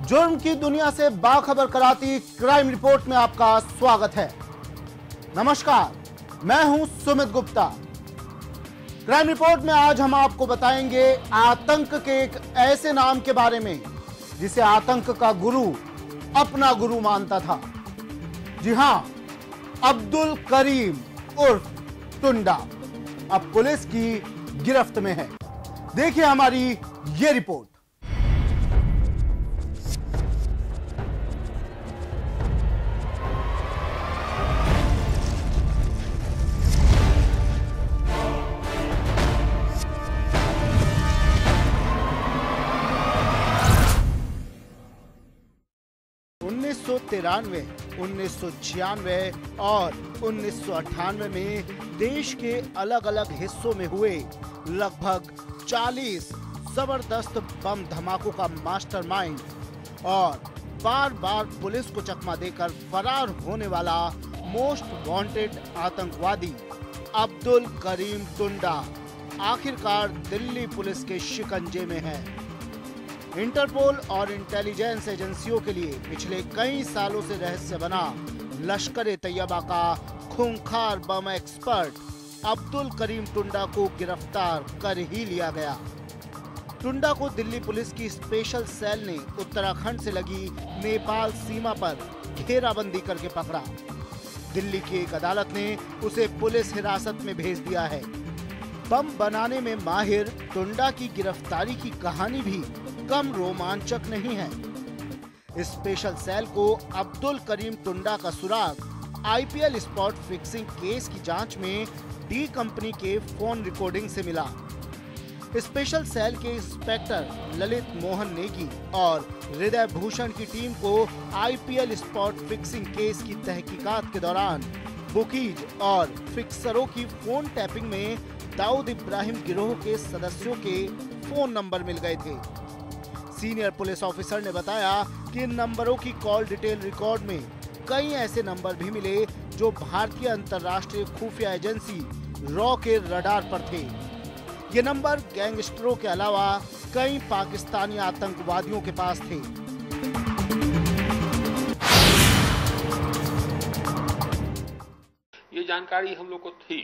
जुर्म की दुनिया से बाखबर कराती क्राइम रिपोर्ट में आपका स्वागत है। नमस्कार, मैं हूं सुमित गुप्ता। क्राइम रिपोर्ट में आज हम आपको बताएंगे आतंक के एक ऐसे नाम के बारे में जिसे आतंक का गुरु अपना गुरु मानता था। जी हां, अब्दुल करीम उर्फ टुंडा अब पुलिस की गिरफ्त में है। देखिए हमारी ये रिपोर्ट। 1993, 1996 और 1998 में देश के अलग अलग हिस्सों में हुए लगभग 40 जबरदस्त बम धमाकों का मास्टरमाइंड और बार बार पुलिस को चकमा देकर फरार होने वाला मोस्ट वांटेड आतंकवादी अब्दुल करीम टुंडा आखिरकार दिल्ली पुलिस के शिकंजे में है। इंटरपोल और इंटेलिजेंस एजेंसियों के लिए पिछले कई सालों से रहस्य बना लश्कर-ए-तैयबा का खूंखार बम एक्सपर्ट अब्दुल करीम टुंडा को गिरफ्तार कर ही लिया गया। टुंडा को दिल्ली पुलिस की स्पेशल सेल ने उत्तराखंड से लगी नेपाल सीमा पर घेराबंदी करके पकड़ा। दिल्ली की एक अदालत ने उसे पुलिस हिरासत में भेज दिया है। बम बनाने में माहिर टुंडा की गिरफ्तारी की कहानी भी कम रोमांचक नहीं है। स्पेशल सेल को अब्दुल करीम टुंडा का सुराग आईपीएल स्पॉट फिक्सिंग केस की जांच में डी कंपनी के फोन रिकॉर्डिंग से मिला। स्पेशल सेल के इंस्पेक्टर ललित मोहन नेगी और हृदय भूषण की टीम को आईपीएल स्पॉट फिक्सिंग केस की तहकीकात के दौरान बुकीज और फिक्सरों की फोन टैपिंग में दाऊद इब्राहिम गिरोह के सदस्यों के फोन नंबर मिल गए थे। सीनियर पुलिस ऑफिसर ने बताया कि इन नंबरों की कॉल डिटेल रिकॉर्ड में कई ऐसे नंबर भी मिले जो भारतीय अंतर्राष्ट्रीय खुफिया एजेंसी रॉ के रडार पर थे। ये नंबर गैंगस्टरों के अलावा कई पाकिस्तानी आतंकवादियों के पास थे। ये जानकारी हम लोग को थी,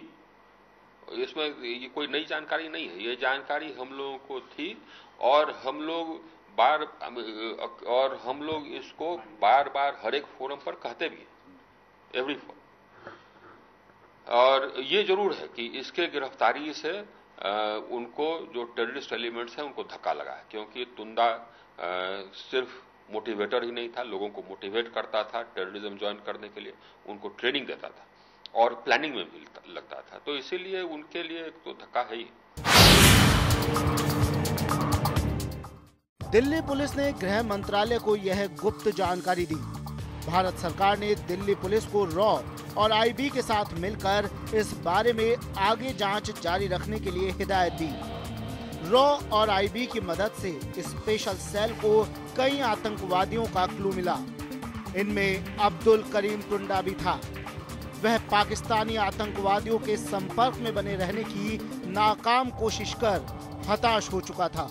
इसमें ये कोई नई जानकारी नहीं है। ये जानकारी हम लोगों को थी और हम लोग इसको बार बार हर एक फोरम पर कहते भी हैं, एवरी फोरम। और ये जरूर है कि इसके गिरफ्तारी से उनको जो टेररिस्ट एलिमेंट्स हैं उनको धक्का लगा है, क्योंकि टुंडा सिर्फ मोटिवेटर ही नहीं था, लोगों को मोटिवेट करता था टेररिज्म ज्वाइन करने के लिए, उनको ट्रेनिंग देता था और प्लानिंग में भी लगता था। तो इसीलिए उनके लिए तो धक्का है ही। दिल्ली पुलिस ने गृह मंत्रालय को यह गुप्त जानकारी दी। भारत सरकार ने दिल्ली पुलिस को रॉ और आईबी के साथ मिलकर इस बारे में आगे जांच जारी रखने के लिए हिदायत दी। रॉ और आईबी की मदद से स्पेशल सेल को कई आतंकवादियों का क्लू मिला। इनमें अब्दुल करीम टुंडा भी था। वह पाकिस्तानी आतंकवादियों के संपर्क में बने रहने की नाकाम कोशिश कर हताश हो चुका था।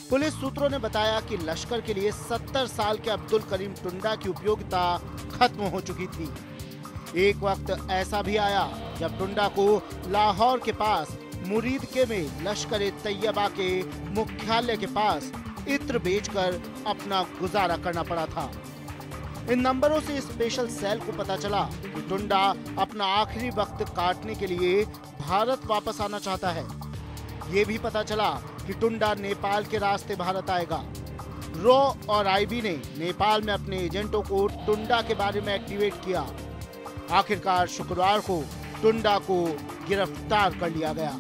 पुलिस सूत्रों ने बताया कि लश्कर के लिए 70 साल के अब्दुल करीम टुंडा की उपयोगिता खत्म हो चुकी थी। एक वक्त ऐसा भी आया जब टुंडा को लाहौर के पास मुरीदके में लश्कर-ए-तैयबा के मुख्यालय के पास इत्र बेचकर अपना गुजारा करना पड़ा था। इन नंबरों से स्पेशल सेल को पता चला कि टुंडा अपना आखिरी वक्त काटने के लिए भारत वापस आना चाहता है। ये भी पता चला कि टुंडा नेपाल के रास्ते भारत आएगा। रॉ और आईबी ने नेपाल में अपने एजेंटों को टुंडा के बारे में एक्टिवेट किया। आखिरकार शुक्रवार को टुंडा को गिरफ्तार कर लिया गया।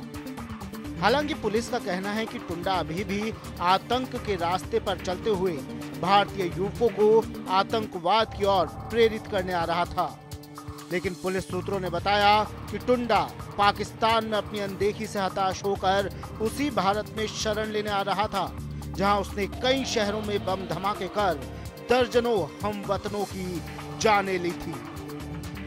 हालांकि पुलिस का कहना है कि टुंडा अभी भी आतंक के रास्ते पर चलते हुए भारतीय युवकों को आतंकवाद की ओर प्रेरित करने आ रहा था। लेकिन पुलिस सूत्रों ने बताया कि टुंडा पाकिस्तान में अपनी अनदेखी से हताश होकर उसी भारत में शरण लेने आ रहा था, जहां उसने कई शहरों में बम धमाके कर दर्जनों हमवतनों की जानें ली थी।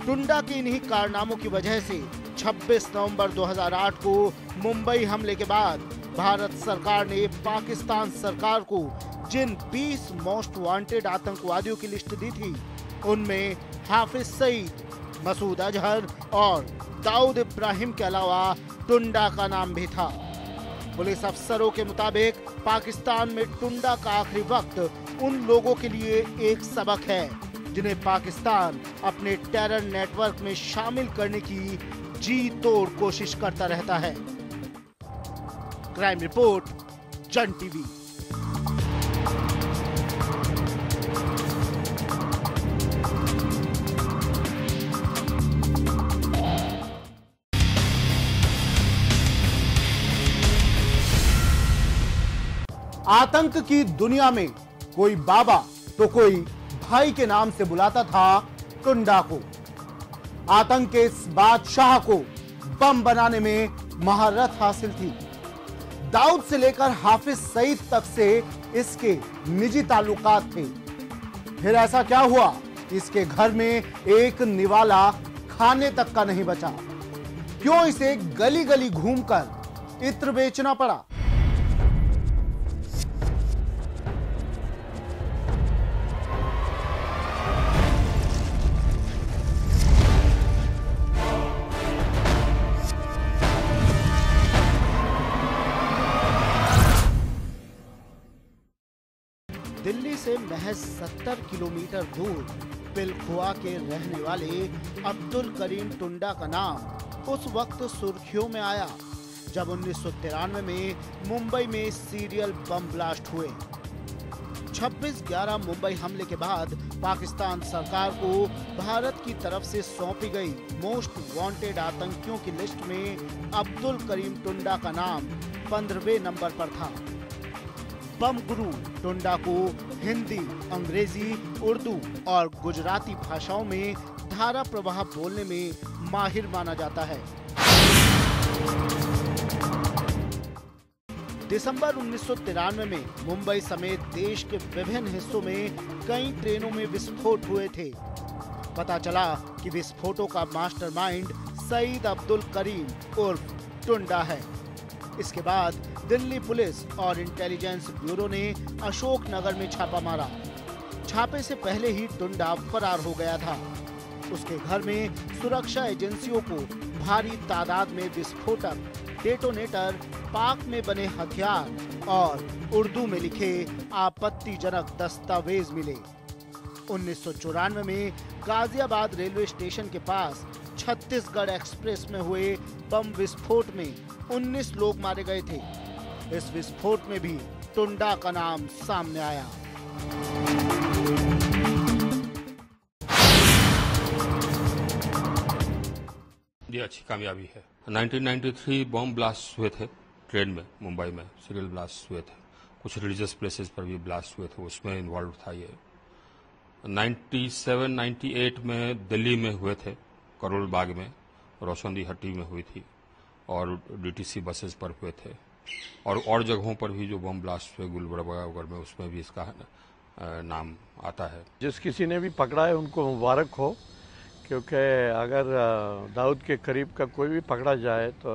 टुंडा के इन्हीं कारनामों की वजह से 26 नवंबर 2008 को मुंबई हमले के बाद भारत सरकार ने पाकिस्तान सरकार को जिन 20 मोस्ट वांटेड आतंकवादियों की लिस्ट दी थी, उनमें हाफिज सईद, मसूद अजहर और दाऊद इब्राहिम के अलावा टुंडा का नाम भी था। पुलिस अफसरों के मुताबिक पाकिस्तान में टुंडा का आखिरी वक्त उन लोगों के लिए एक सबक है जिन्हें पाकिस्तान अपने टेरर नेटवर्क में शामिल करने की जी तोड़ कोशिश करता रहता है। क्राइम रिपोर्ट, जन टीवी। आतंक की दुनिया में कोई बाबा तो कोई भाई के नाम से बुलाता था टुंडा को। आतंक के इस बादशाह को बम बनाने में महारत हासिल थी। दाऊद से लेकर हाफिज सईद तक से इसके निजी ताल्लुकात थे। फिर ऐसा क्या हुआ कि इसके घर में एक निवाला खाने तक का नहीं बचा? क्यों इसे गली गली घूमकर इत्र बेचना पड़ा? दिल्ली से महज 70 किलोमीटर दूर पिलखुआ के रहने वाले अब्दुल करीम टुंडा का नाम उस वक्त सुर्खियों में आया जब 1993 में मुंबई में सीरियल बम ब्लास्ट हुए। 26/11 मुंबई हमले के बाद पाकिस्तान सरकार को भारत की तरफ से सौंपी गई मोस्ट वांटेड आतंकियों की लिस्ट में अब्दुल करीम टुंडा का नाम 15वें नंबर पर था। बम गुरु टुंडा को हिंदी, अंग्रेजी, उर्दू और गुजराती भाषाओं में धारा प्रवाह बोलने में माहिर माना जाता है। दिसंबर 1993 में मुंबई समेत देश के विभिन्न हिस्सों में कई ट्रेनों में विस्फोट हुए थे। पता चला कि विस्फोटों का मास्टरमाइंड सईद अब्दुल करीम उर्फ टुंडा है। इसके बाद दिल्ली पुलिस और इंटेलिजेंस ब्यूरो ने अशोकनगर में छापा मारा। छापे से पहले ही टुंडा फरार हो गया था। उसके घर में सुरक्षा एजेंसियों को भारी तादाद में विस्फोटक, डेटोनेटर, पाक में बने हथियार और उर्दू में लिखे आपत्तिजनक दस्तावेज मिले। 1994 में गाजियाबाद रेलवे स्टेशन के पास छत्तीसगढ़ एक्सप्रेस में हुए बम विस्फोट में 19 लोग मारे गए थे। इस विस्फोट में भी टुंडा का नाम सामने आया। ये अच्छी कामयाबी है। 1993 बम ब्लास्ट हुए थे ट्रेन में, मुंबई में सीरियल ब्लास्ट हुए थे। कुछ रिलीजियस प्लेसेस पर भी ब्लास्ट हुए थे, उसमें इन्वॉल्व था ये। 97-98 में दिल्ली में हुए थे, करोल बाग में, रोशनदी हट्टी में हुई थी और डीटीसी बसेस पर हुए थे। और जगहों पर भी जो बम ब्लास्ट हुए गुलबर्गा में, उसमें भी इसका नाम आता है। जिस किसी ने भी पकड़ा है उनको मुबारक हो, क्योंकि अगर दाऊद के करीब का कोई भी पकड़ा जाए तो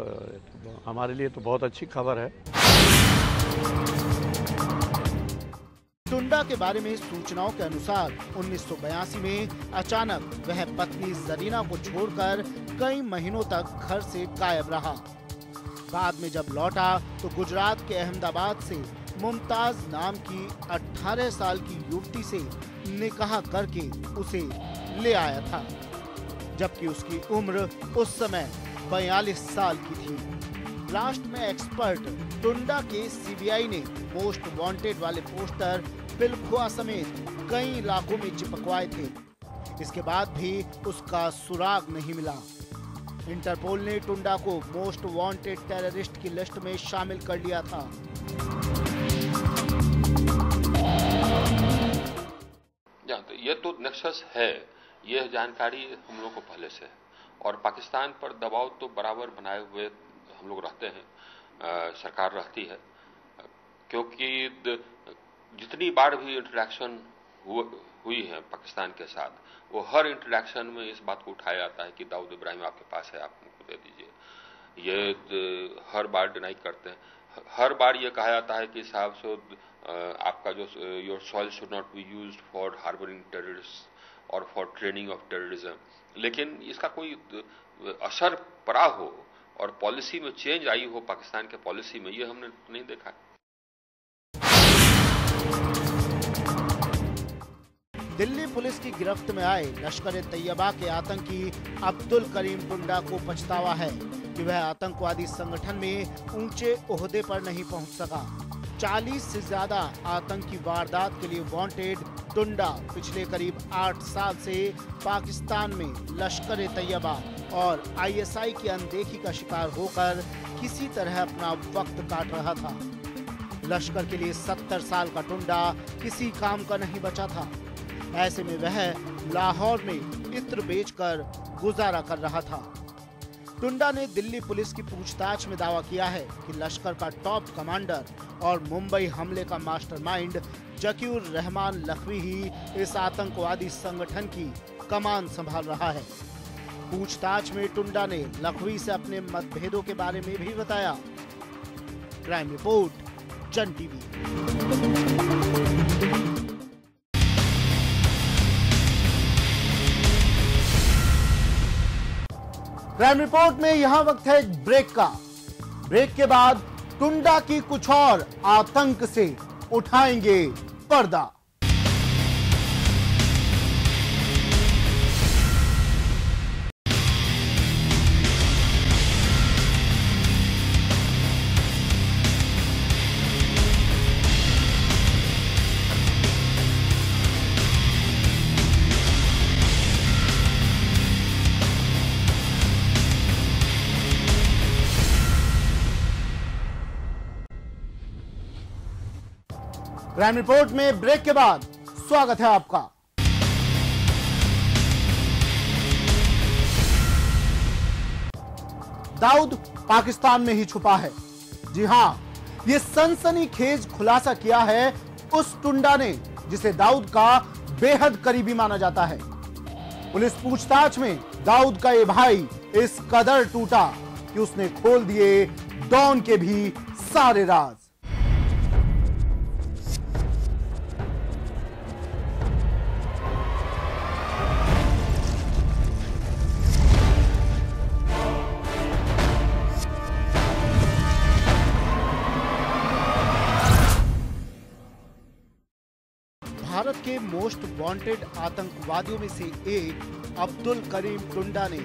हमारे लिए तो बहुत अच्छी खबर है। टुंडा के बारे में सूचनाओं के अनुसार 1982 में अचानक वह पत्नी जरीना को छोड़कर कई महीनों तक घर से गायब रहा। बाद में जब लौटा तो गुजरात के अहमदाबाद से मुमताज नाम की 18 साल की युवती से निकाह करके उसे ले आया था, जबकि उसकी उम्र उस समय 42 साल की थी। लास्ट में एक्सपर्ट टुंडा के सीबीआई ने मोस्ट वांटेड वाले पोस्टर पिलखुआ समेत कई इलाकों में चिपकवाए थे। इसके बाद भी उसका सुराग नहीं मिला। इंटरपोल ने टुंडा को मोस्ट वांटेड टेररिस्ट की लिस्ट में शामिल कर लिया था। ये तो नेक्सस है, यह जानकारी हम लोग को पहले से है और पाकिस्तान पर दबाव तो बराबर बनाए हुए हम लोग रहते हैं, सरकार रहती है, क्योंकि जितनी बार भी इंटरेक्शन हुई है पाकिस्तान के साथ, वो हर इंटरेक्शन में इस बात को उठाया जाता है कि दाऊद इब्राहिम आपके पास है, आप उनको दे दीजिए। ये हर बार डिनाई करते हैं। हर बार ये कहा जाता है कि साहब सो आपका जो your soil should not be used for harbouring terrorist और फॉर ट्रेनिंग ऑफ टेररिज्म, लेकिन इसका कोई असर पड़ा हो और पॉलिसी में चेंज आई हो पाकिस्तान के पॉलिसी में, ये हमने नहीं देखा। दिल्ली पुलिस की गिरफ्त में आए लश्कर-ए-तैयबा के आतंकी अब्दुल करीम टुंडा को पछतावा है कि वह आतंकवादी संगठन में ऊंचे ओहदे पर नहीं पहुंच सका। 40 से ज्यादा आतंकी वारदात के लिए वांटेड टुंडा पिछले करीब 8 साल से पाकिस्तान में लश्कर-ए-तैयबा और ISI की अनदेखी का शिकार होकर किसी तरह अपना वक्त काट रहा था। लश्कर के लिए 70 साल का टुंडा किसी काम का नहीं बचा था। ऐसे में वह लाहौर में इत्र बेचकर गुजारा कर रहा था। टुंडा ने दिल्ली पुलिस की पूछताछ में दावा किया है कि लश्कर का टॉप कमांडर और मुंबई हमले का मास्टरमाइंड जकीउर रहमान लखवी ही इस आतंकवादी संगठन की कमान संभाल रहा है। पूछताछ में टुंडा ने लखवी से अपने मतभेदों के बारे में भी बताया। क्राइम रिपोर्ट, जन टीवी। क्राइम रिपोर्ट में यहां वक्त है ब्रेक का। ब्रेक के बाद टुंडा की कुछ और आतंक से उठाएंगे पर्दा। क्राइम रिपोर्ट में ब्रेक के बाद स्वागत है आपका। दाऊद पाकिस्तान में ही छुपा है। जी हां, यह सनसनीखेज खुलासा किया है उस टुंडा ने जिसे दाऊद का बेहद करीबी माना जाता है। पुलिस पूछताछ में दाऊद का ये भाई इस कदर टूटा कि उसने खोल दिए डॉन के भी सारे राज। भारत के मोस्ट वांटेड आतंकवादियों में से एक अब्दुल करीम टुंडा ने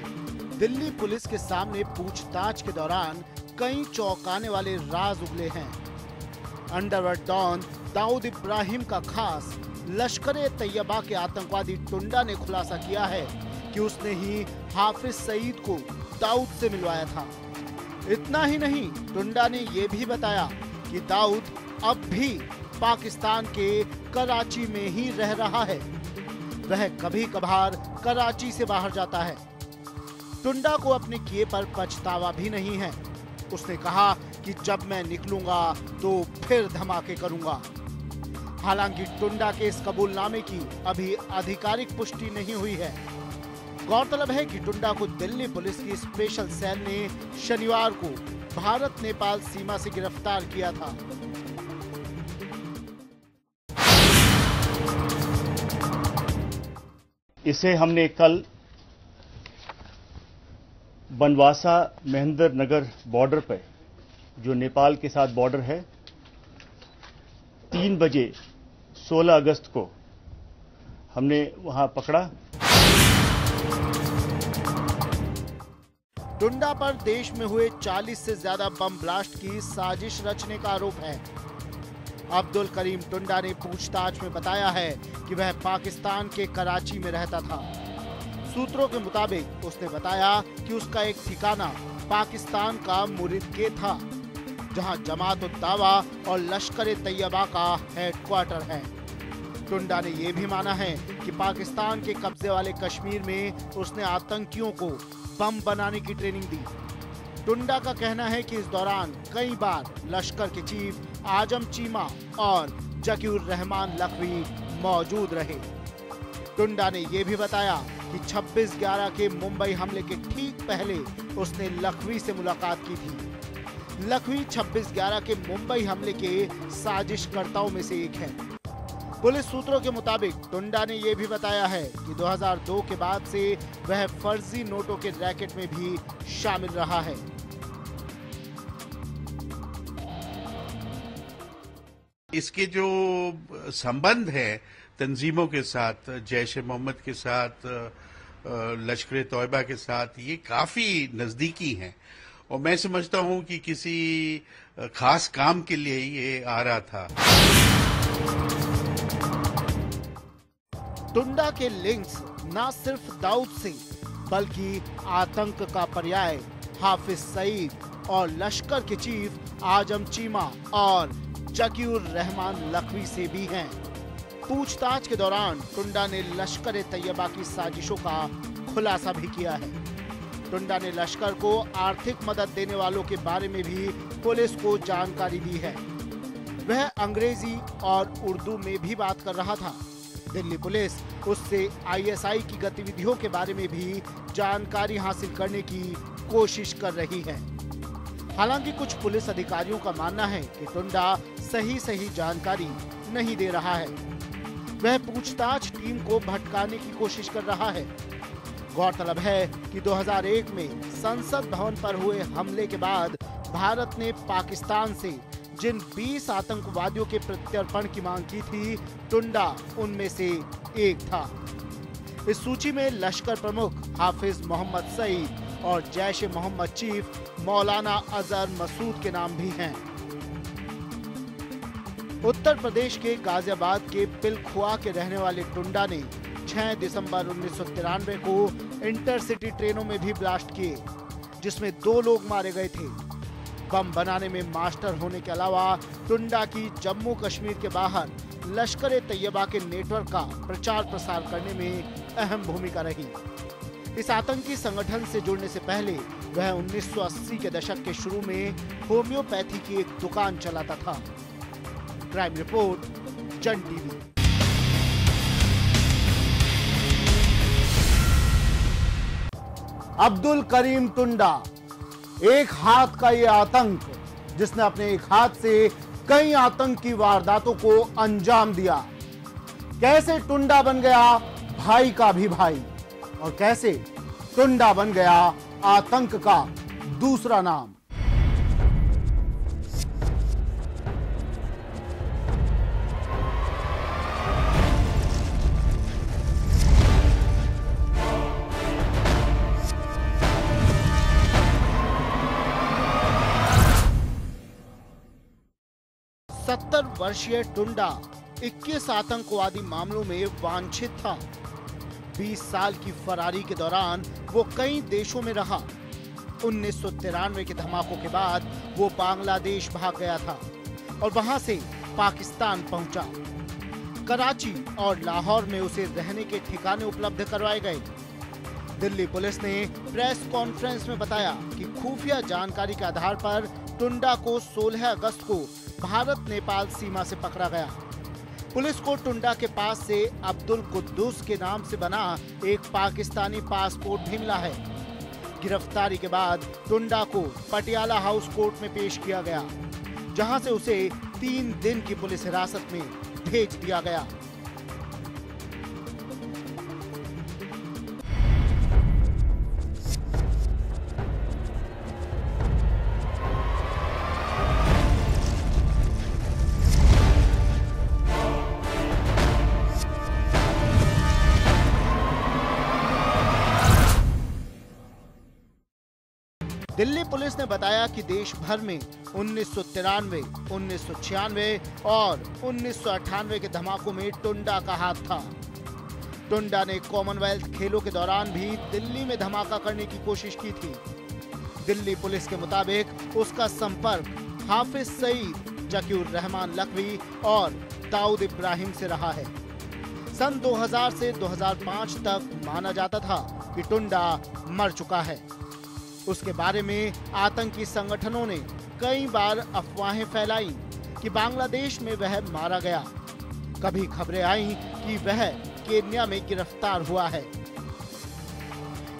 दिल्ली पुलिस के सामने पूछताछ के दौरान कई चौंकाने वाले राज उगले हैं। अंडरवर्ल्ड डॉन दाऊद इब्राहिम का खास लश्कर-ए-तैयबा के आतंकवादी टुंडा ने खुलासा किया है कि उसने ही हाफिज सईद को दाऊद से मिलवाया था। इतना ही नहीं, टुंडा ने यह भी बताया कि दाऊद अब भी पाकिस्तान के कराची में ही रह रहा है। वह कभी कभार कराची से बाहर जाता है। टुंडा को अपने किए पर पछतावा भी नहीं है। उसने कहा कि जब मैं निकलूंगा तो फिर धमाके करूंगा। हालांकि टुंडा के इस कबूलनामे की अभी आधिकारिक पुष्टि नहीं हुई है। गौरतलब है कि टुंडा को दिल्ली पुलिस की स्पेशल सेल ने शनिवार को भारत नेपाल सीमा से गिरफ्तार किया था। इसे हमने कल बनवासा महेंद्र नगर बॉर्डर पर, जो नेपाल के साथ बॉर्डर है, 3 बजे 16 अगस्त को हमने वहां पकड़ा। टुंडा पर देश में हुए 40 से ज्यादा बम ब्लास्ट की साजिश रचने का आरोप है। अब्दुल करीम टुंडा ने पूछताछ में बताया है कि वह पाकिस्तान के कराची में रहता था। सूत्रों के मुताबिक उसने बताया कि उसका एक ठिकाना पाकिस्तान का मुरिदके था, जहां जमात-उद-दावा और लश्कर-ए-तैयबा का हेडक्वार्टर है। टुंडा ने यह भी माना है कि पाकिस्तान के कब्जे वाले कश्मीर में उसने आतंकियों को बम बनाने की ट्रेनिंग दी। टुंडा का कहना है कि इस दौरान कई बार लश्कर के चीफ आजम चीमा और जकीउर रहमान लखवी मौजूद रहे। टुंडा ने यह भी बताया कि 26/11 के मुंबई हमले के ठीक पहले उसने लखवी से मुलाकात की थी। लखवी 26/11 के मुंबई हमले के साजिशकर्ताओं में से एक है। पुलिस सूत्रों के मुताबिक टुंडा ने यह भी बताया है कि 2002 के बाद से वह फर्जी नोटों के रैकेट में भी शामिल रहा है। इसके जो संबंध है तंजीमों के साथ, जैश ए मोहम्मद के साथ, लश्कर तौयबा के साथ, ये काफी नजदीकी हैं और मैं समझता हूं कि किसी खास काम के लिए ये आ रहा था। टुंडा के लिंक्स न सिर्फ दाऊद से बल्कि आतंक का पर्याय हाफिज सईद और लश्कर के चीफ आजम चीमा और जकीउर रहमान लखवी से भी हैं। पूछताछ के दौरान टुंडा ने लश्कर तैयबा की साजिशों का खुलासा भी किया है। टुंडा ने लश्कर को आर्थिक मदद देने वालों के बारे में भी पुलिस को जानकारी दी है। वह अंग्रेजी और उर्दू में भी बात कर रहा था। दिल्ली पुलिस उससे आईएसआई की गतिविधियों के बारे में भी जानकारी हासिल करने की कोशिश कर रही है। हालांकि कुछ पुलिस अधिकारियों का मानना है कि टुंडा सही जानकारी नहीं दे रहा है। वह पूछताछ टीम को भटकाने की कोशिश कर रहा है। गौरतलब है कि 2001 में संसद भवन पर हुए हमले के बाद भारत ने पाकिस्तान से जिन 20 आतंकवादियों के प्रत्यर्पण की मांग की थी, टुंडा उनमें से एक था। इस सूची में लश्कर प्रमुख हाफिज मोहम्मद सईद और जैश ए मोहम्मद चीफ मौलाना अजहर मसूद के नाम भी हैं। उत्तर प्रदेश के गाजियाबाद के पिलखुआ के रहने वाले टुंडा ने 6 दिसंबर 1993 को इंटरसिटी ट्रेनों में भी ब्लास्ट किए, जिसमें 2 लोग मारे गए थे। बम बनाने में मास्टर होने के अलावा टुंडा की जम्मू कश्मीर के बाहर लश्कर तैयबा के नेटवर्क का प्रचार प्रसार करने में अहम भूमिका रही। इस आतंकी संगठन से जुड़ने से पहले वह 1980 के दशक के शुरू में होम्योपैथी की एक दुकान चलाता था। क्राइम रिपोर्ट, जन टीवी। अब्दुल करीम टुंडा, एक हाथ का ये आतंक जिसने अपने एक हाथ से कई आतंकी वारदातों को अंजाम दिया। कैसे टुंडा बन गया भाई का भी भाई और कैसे टुंडा बन गया आतंक का दूसरा नाम। वर्षीय टुंडा 21 आतंकवादी मामलों में वांछित था। 20 साल की फरारी के दौरान वो कई देशों में रहा। 1993 के धमाकों के बाद वो बांग्लादेश भाग गया था और वहां से पाकिस्तान पहुंचा। कराची और लाहौर में उसे रहने के ठिकाने उपलब्ध करवाए गए। दिल्ली पुलिस ने प्रेस कॉन्फ्रेंस में बताया कि खुफिया जानकारी के आधार पर टुंडा को 16 अगस्त को भारत नेपाल सीमा से पकड़ा गया। पुलिस को टुंडा के पास से अब्दुल कुद्दूस के नाम से बना एक पाकिस्तानी पासपोर्ट भी मिला है। गिरफ्तारी के बाद टुंडा को पटियाला हाउस कोर्ट में पेश किया गया, जहां से उसे 3 दिन की पुलिस हिरासत में भेज दिया गया। दिल्ली पुलिस ने बताया कि देश भर में 1993, 1996 और 1998 के धमाकों में टुंडा का हाथ था। टुंडा ने कॉमनवेल्थ खेलों के दौरान भी दिल्ली में धमाका करने की कोशिश की थी। दिल्ली पुलिस के मुताबिक उसका संपर्क हाफिज सईद, जकीउर रहमान लखवी और दाऊद इब्राहिम से रहा है। सन 2000 से 2005 तक माना जाता था कि टुंडा मर चुका है। उसके बारे में आतंकी संगठनों ने कई बार अफवाहें फैलाई कि बांग्लादेश में वह मारा गया। कभी खबरें आईं कि वह केन्या में गिरफ्तार हुआ है।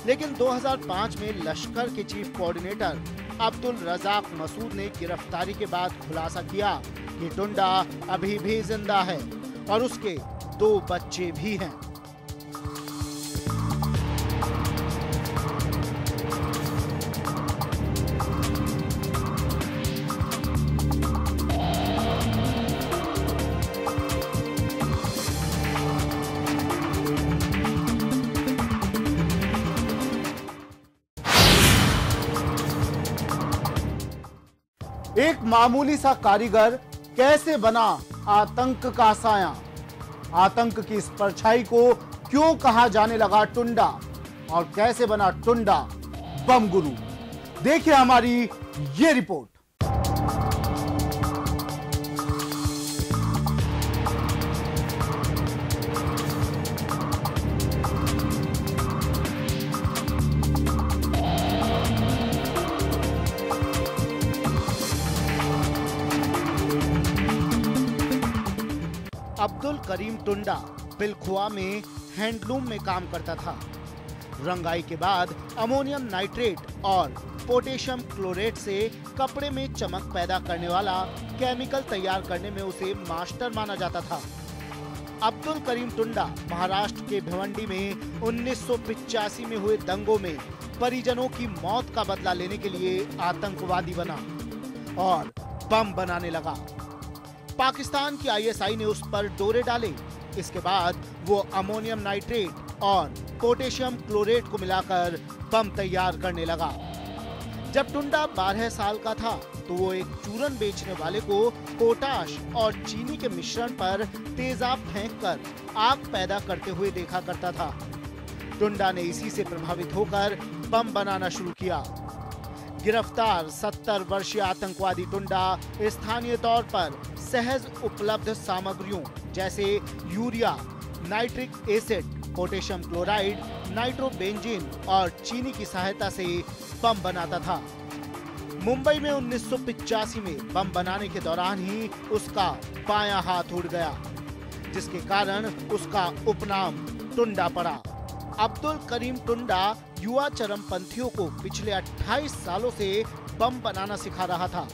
लेकिन 2005 में लश्कर के चीफ कोऑर्डिनेटर अब्दुल रजाक मसूद ने गिरफ्तारी के बाद खुलासा किया कि टुंडा अभी भी जिंदा है और उसके 2 बच्चे भी हैं। एक मामूली सा कारीगर कैसे बना आतंक का साया? आतंक की इस परछाई को क्यों कहा जाने लगा टुंडा? और कैसे बना टुंडा बम गुरु? देखिए हमारी ये रिपोर्ट। अब्दुल करीम टुंडा बिलखुआ में हैंडलूम में काम करता था। रंगाई के बाद अमोनियम नाइट्रेट और पोटेशियम क्लोरेट से कपड़े में चमक पैदा करने वाला केमिकल तैयार करने में उसे मास्टर माना जाता था। अब्दुल करीम टुंडा महाराष्ट्र के भिवंडी में 1985 में हुए दंगों में परिजनों की मौत का बदला लेने के लिए आतंकवादी बना और बम बनाने लगा। पाकिस्तान की आईएसआई ने उस पर डोरे डाले। इसके बाद वो अमोनियम नाइट्रेट और पोटेशियम क्लोरेट को मिलाकर बम तैयार करने लगा। जब टुंडा 12 साल का था तो वो एक चूरन बेचने वाले को पोटाश और चीनी के मिश्रण पर तेजाब फेंककर आग पैदा करते हुए देखा करता था। टुंडा ने इसी से प्रभावित होकर बम बनाना शुरू किया। गिरफ्तार 70 वर्षीय आतंकवादी टुंडा स्थानीय तौर पर सहज उपलब्ध सामग्रियों जैसे urea, nitric acid, potassium chloride, nitrobenzene और चीनी की सहायता से बम बनाता था। मुंबई में 1985 में बम बनाने के दौरान ही उसका बायां हाथ उड़ गया, जिसके कारण उसका उपनाम टुंडा पड़ा। अब्दुल करीम टुंडा युवा चरमपंथियों को पिछले 28 सालों से बम बनाना सिखा रहा था।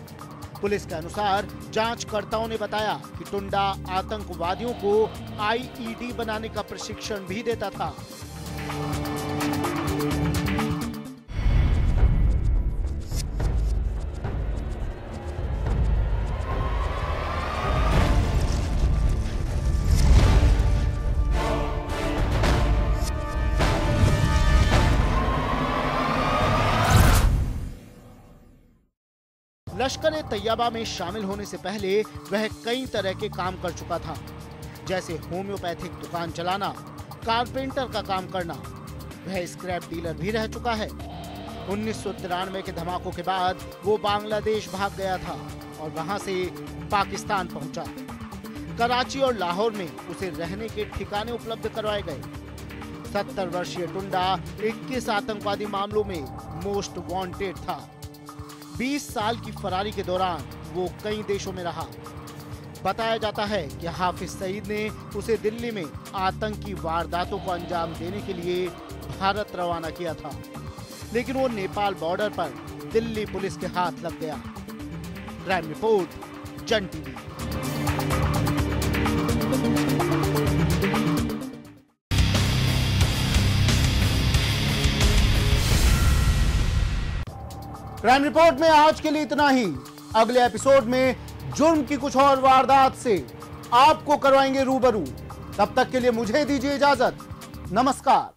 पुलिस के अनुसार जांचकर्ताओं ने बताया कि टुंडा आतंकवादियों को आईईडी बनाने का प्रशिक्षण भी देता था। लश्कर-ए तैयबा में शामिल होने से पहले वह कई तरह के काम कर चुका था, जैसे होम्योपैथिक दुकान चलाना, कारपेंटर का काम करना। वह स्क्रैप डीलर भी रह चुका है। 1993 के धमाकों के बाद वो बांग्लादेश भाग गया था और वहां से पाकिस्तान पहुंचा। कराची और लाहौर में उसे रहने के ठिकाने उपलब्ध करवाए गए। 70 वर्षीय टुंडा 21 आतंकवादी मामलों में मोस्ट वांटेड था। 20 साल की फरारी के दौरान वो कई देशों में रहा। बताया जाता है कि हाफिज सईद ने उसे दिल्ली में आतंकी वारदातों को अंजाम देने के लिए भारत रवाना किया था, लेकिन वो नेपाल बॉर्डर पर दिल्ली पुलिस के हाथ लग गया। क्राइम रिपोर्ट, जन टीवी। क्राइम रिपोर्ट में आज के लिए इतना ही। अगले एपिसोड में जुर्म की कुछ और वारदात से आपको करवाएंगे रूबरू। तब तक के लिए मुझे दीजिए इजाजत। नमस्कार।